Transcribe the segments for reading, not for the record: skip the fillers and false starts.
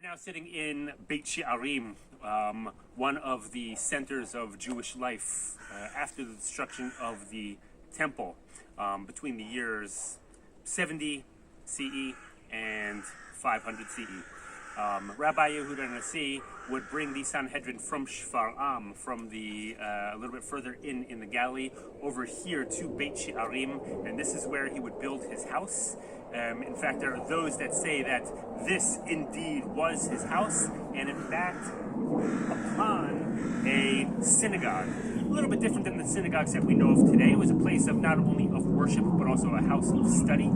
We're now sitting in Beit Shearim, one of the centers of Jewish life after the destruction of the temple between the years 70 CE and 500 CE. Rabbi Yehuda Nasi would bring the Sanhedrin from Shfaram, from the a little bit further in the Galilee, over here to Beit Shearim, and this is where he would build his house. In fact, there are those that say that this indeed was his house, and in fact, upon a synagogue. A little bit different than the synagogues that we know of today. It was a place of not only of worship, but also a house of study.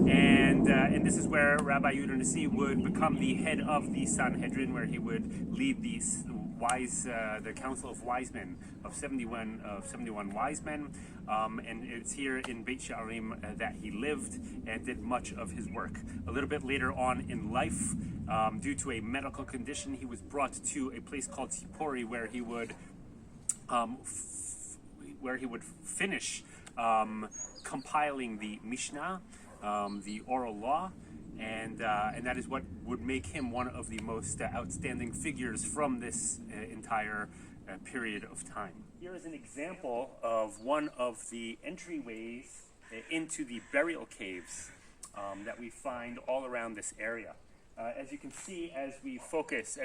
And this is where Rabbi Yehuda Nasi would become the head of the Sanhedrin, where he would lead these the council of wise men, of 71 wise men, and it's here in Beit Shearim that he lived and did much of his work. A little bit later on in life, due to a medical condition, he was brought to a place called Tzipori, where he would finish compiling the Mishnah, the oral law, and that is what would make him one of the most outstanding figures from this entire period of time. Here is an example of one of the entryways into the burial caves that we find all around this area. As you can see, as we focus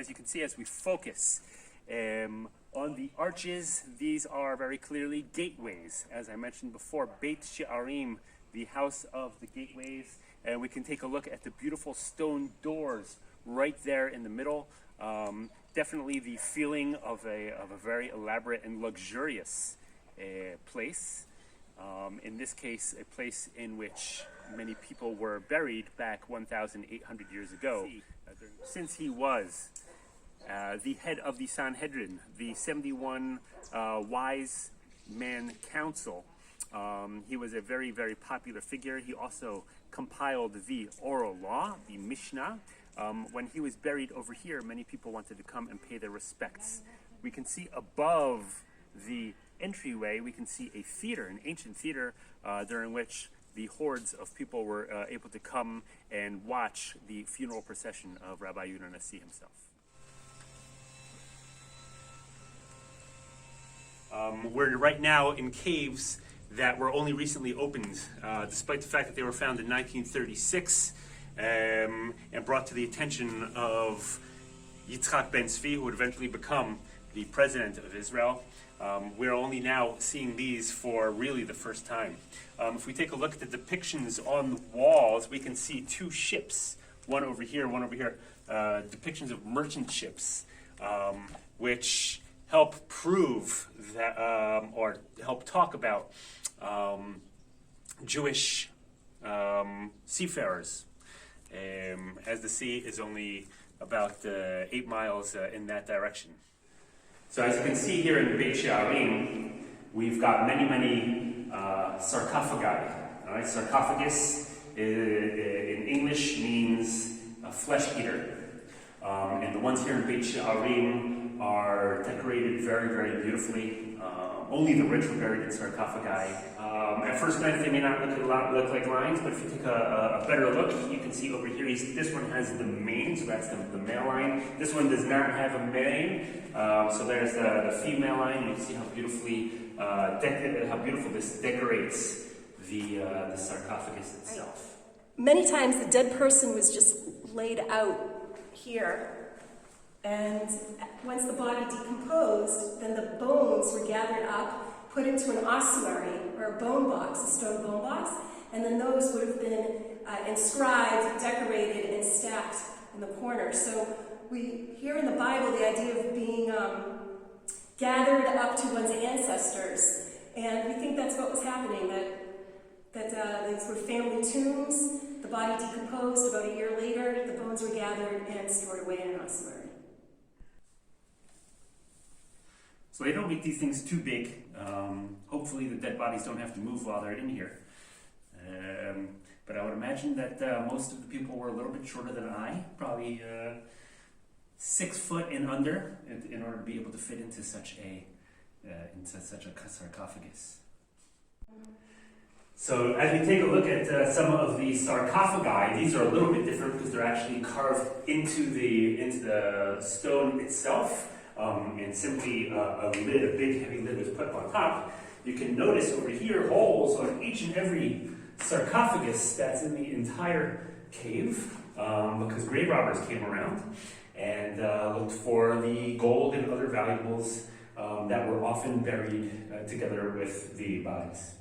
on the arches, these are very clearly gateways. As I mentioned before, Beit Shearim, the house of the gateways. And we can take a look at the beautiful stone doors right there in the middle. Definitely the feeling of a very elaborate and luxurious place. In this case, a place in which many people were buried back 1,800 years ago. Since he was the head of the Sanhedrin, the 71 wise man council, he was a very, very popular figure. He also compiled the oral law, the Mishnah. When he was buried over here, many people wanted to come and pay their respects. We can see above the entryway, we can see a theater, an ancient theater, during which the hordes of people were able to come and watch the funeral procession of Rabbi Yehuda Nasi himself. We're right now in caves that were only recently opened, despite the fact that they were found in 1936 and brought to the attention of Yitzhak Ben Zvi, who would eventually become the president of Israel. We're only now seeing these for really the first time. If we take a look at the depictions on the walls, we can see two ships, one over here, depictions of merchant ships, which help prove that, or help talk about Jewish seafarers, as the sea is only about 8 miles in that direction. So as you can see here in Beit Shearim, we've got many sarcophagi. All right? Sarcophagus in English means a flesh eater. And the ones here in Beit Shearim are decorated very, very beautifully. Only the rich were buried in sarcophagi. At first glance, they may not look like lines, but if you take a better look, you can see over here, this one has the mane, so that's the male line. This one does not have a mane, so there's the female line. You can see how beautiful this decorates the sarcophagus itself. Many times the dead person was just laid out here. And once the body decomposed, then the bones were gathered up, put into an ossuary, or a bone box, a stone bone box, and then those would have been inscribed, decorated, and stacked in the corner. So we hear in the Bible the idea of being gathered up to one's ancestors, and we think that's what was happening, that these were family tombs. The body decomposed. About a year later, the bones were gathered and stored away in an ossuary. So they don't make these things too big. Hopefully the dead bodies don't have to move while they're in here. But I would imagine that most of the people were a little bit shorter than I, probably 6 foot and under, in order to be able to fit into such a sarcophagus. So as we take a look at some of the sarcophagi, these are a little bit different because they're actually carved into the stone itself, and simply a lid, a big heavy lid was put on top. You can notice over here holes on each and every sarcophagus that's in the entire cave, because grave robbers came around and looked for the gold and other valuables that were often buried together with the bodies.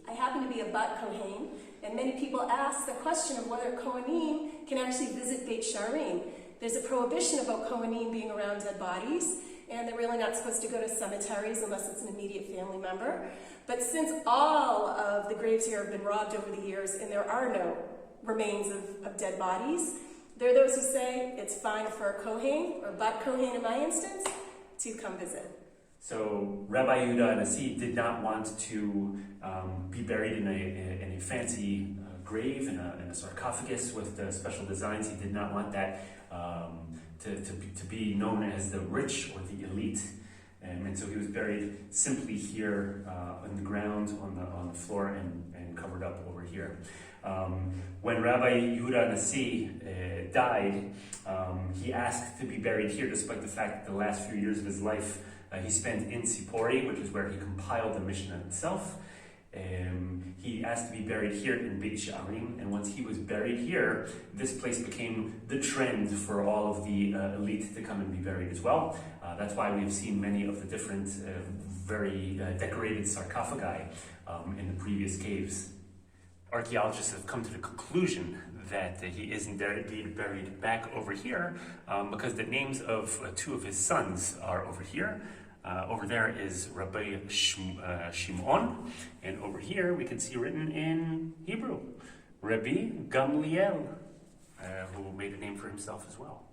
I happen to be a Bat Kohen, and many people ask the question of whether Kohanim can actually visit Beit Shearim. There's a prohibition about Kohanim being around dead bodies, and they're really not supposed to go to cemeteries unless it's an immediate family member. But since all of the graves here have been robbed over the years and there are no remains of dead bodies, there are those who say it's fine for a Kohen, or Bat Kohen in my instance, to come visit. So Rabbi Yehuda Nasi did not want to be buried in a fancy grave, in a sarcophagus with special designs. He did not want that to be known as the rich or the elite. And so he was buried simply here on the ground, on the floor, and covered up over here. When Rabbi Yehuda Nasi died, he asked to be buried here, despite the fact that the last few years of his life he spent in Sipori, which is where he compiled the Mishnah itself. He asked to be buried here in Beit Shearim, and once he was buried here, this place became the trend for all of the elite to come and be buried as well. That's why we've seen many of the different, very decorated sarcophagi in the previous caves. Archaeologists have come to the conclusion that he is indeed buried back over here because the names of two of his sons are over here. Over there is Rabbi Shimon, and over here we can see written in Hebrew, Rabbi Gamliel, who made a name for himself as well.